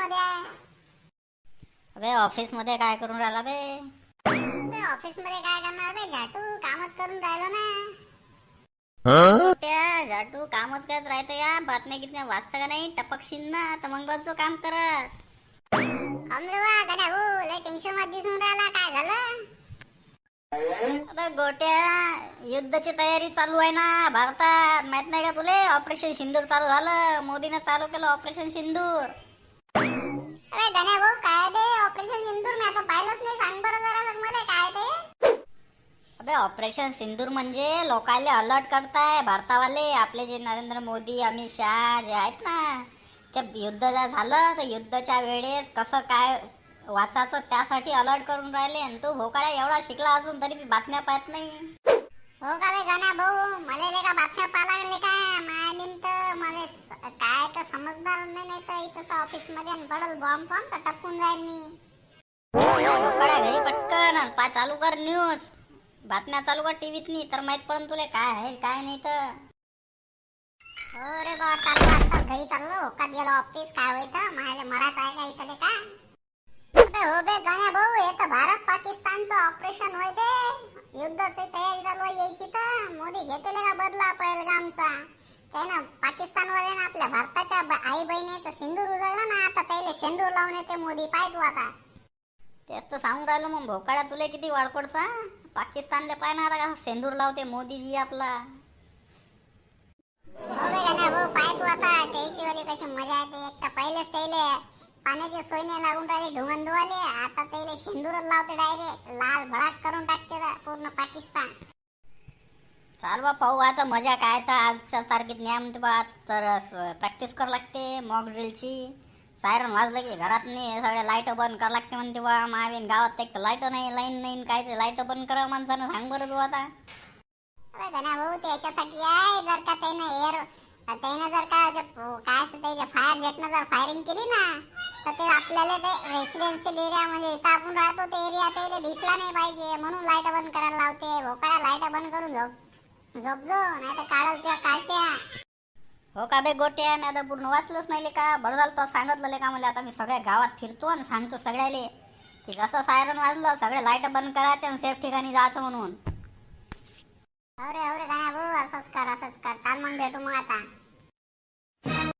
मध्ये आहे. अबे ऑफिस मध्ये काय करून राहिला बे? ऑफिस मध्ये काय करणार बे, झाटू कामच करून राहिलो ना. त्या जाटू कामच करत राहते या. बातम्या कितन्या वाचता का नाही टपकशील ना तर मग बस जो काम करत. रे वा गड्या हो, लय टेन्शन मध्ये दिसून राहिला. काय झालं? अबे गोट्या, युद्धाची तयारी चालू आहे ना भारतात, माहित नाही का तुले? ऑपरेशन सिंदूर चालू झालं, मोदीने चालू केलं ऑपरेशन सिंदूर. अरे गण्या भाऊ, काय ते ऑपरेशन सिंदूर? मी आता पाहिलंच नाही. सांग बरं जरा मला काय ते. अबे ऑपरेशन सिंदूर म्हणजे लोकांना अलर्ट करताय भारतावाले. आपले जे नरेंद्र मोदी, अमित शहा जे आहेत ना, ते युद्ध जर झालं तर युद्धाच्या वेळेस कसं काय वाचायचं त्यासाठी अलर्ट करून राहिले. आणि तू भोकाळा एवढा शिकला असून तरी बातम्या पाहत नाही. हो का रे गण्या भाऊ, मला का बातम्या पाहा लागले का? मायनीन तर मला काय तर समजणार नाही तर इथं ऑफिस मध्ये पडल बॉम्ब पण तर टपकून जाईल मी. भोकाळा घरी पटकन आणि पा चालू कर न्यूज. बातम्या चालू कर टीव्हीत नी तर माहित पडन तुला काय आहे काय नाही तर. हो रे बा, चाललो आता घरी चाललो. होकात गेलो ऑफिस काय होईत माझ्या मरात आहे का इथं का? अबे हो बे गण्या भाऊ, हे तर भारत पाकिस्तानचं ऑपरेशन होय बे. युद्धाची तयारी चालू आहे यायची तर मोदी घेतले का बदला पहलगामचा. त्यानं पाकिस्तानवाल्यानं आपल्या भारताच्या आई बहिणीचं सिंदूर उजळलं ना, आता त्याला सिंदूर लावून येते मोदी. पाय तू आता. तेच तर सांगून राहिलो मग भोकाळा तुला किती वाळकोडचा. पाकिस्तानला पाय ना आता कसा सिंदूर लावते मोदीजी आपला. हो बे गण्या भाऊ, पाय तू आता. त्याची वाली कशी मजा येते. एक तर पहिलेच त्याले पाण्याची सोय नाही लागून राहिली ढुंगण धुवाले, आता त्याला सिंदूरच लावते डायरेक्ट. लाल भडाक करून टाकते पूर्ण पाकिस्तान. चाल बा पाहू आता मजा काय तर. आजच्या तारखेत न्या म्हणते बा. आज तर प्रॅक्टिस करावं लागते मॉक ड्रिलची. सायरन वाजलं की घरात नाही सगळ्या लाईट बंद करावं लागते म्हणते बा. मावेन गावात एक तर लाईट नाही, लाईन नाही, काय लाईट बंद करा माणसानं. सांग बरं तू आता. अरे गण्या भाऊ, त्याच्यासाठी आहे. जर का त्यानं जर का काय त्याच्या फायर जेटनं जर फायरिंग केली ना, तर ते आपल्याला ते रेसिडेन्शियल एरिया म्हणजे इथं आपण राहतो ते एरिया त्याला दिसला नाही पाहिजे म्हणून लाईट बंद करायला लावते. भोकाळा लाईट बंद करून झोपजो नाही तर काढल त्या काश्या. हो का बे गोट्या, मी आता पूर्ण वाचलंच नाही का. बरं झालं तो सांगितलं का मला. आता मी सगळ्या गावात फिरतो आणि सांगतो सगळ्याले की जसं सायरन वाजलं सगळे लाईट बंद करायचे आणि सेफ ठिकाणी जायचं म्हणून. अरे गण्या भाऊ, असंच कर. चाल मग भेटू मग आता.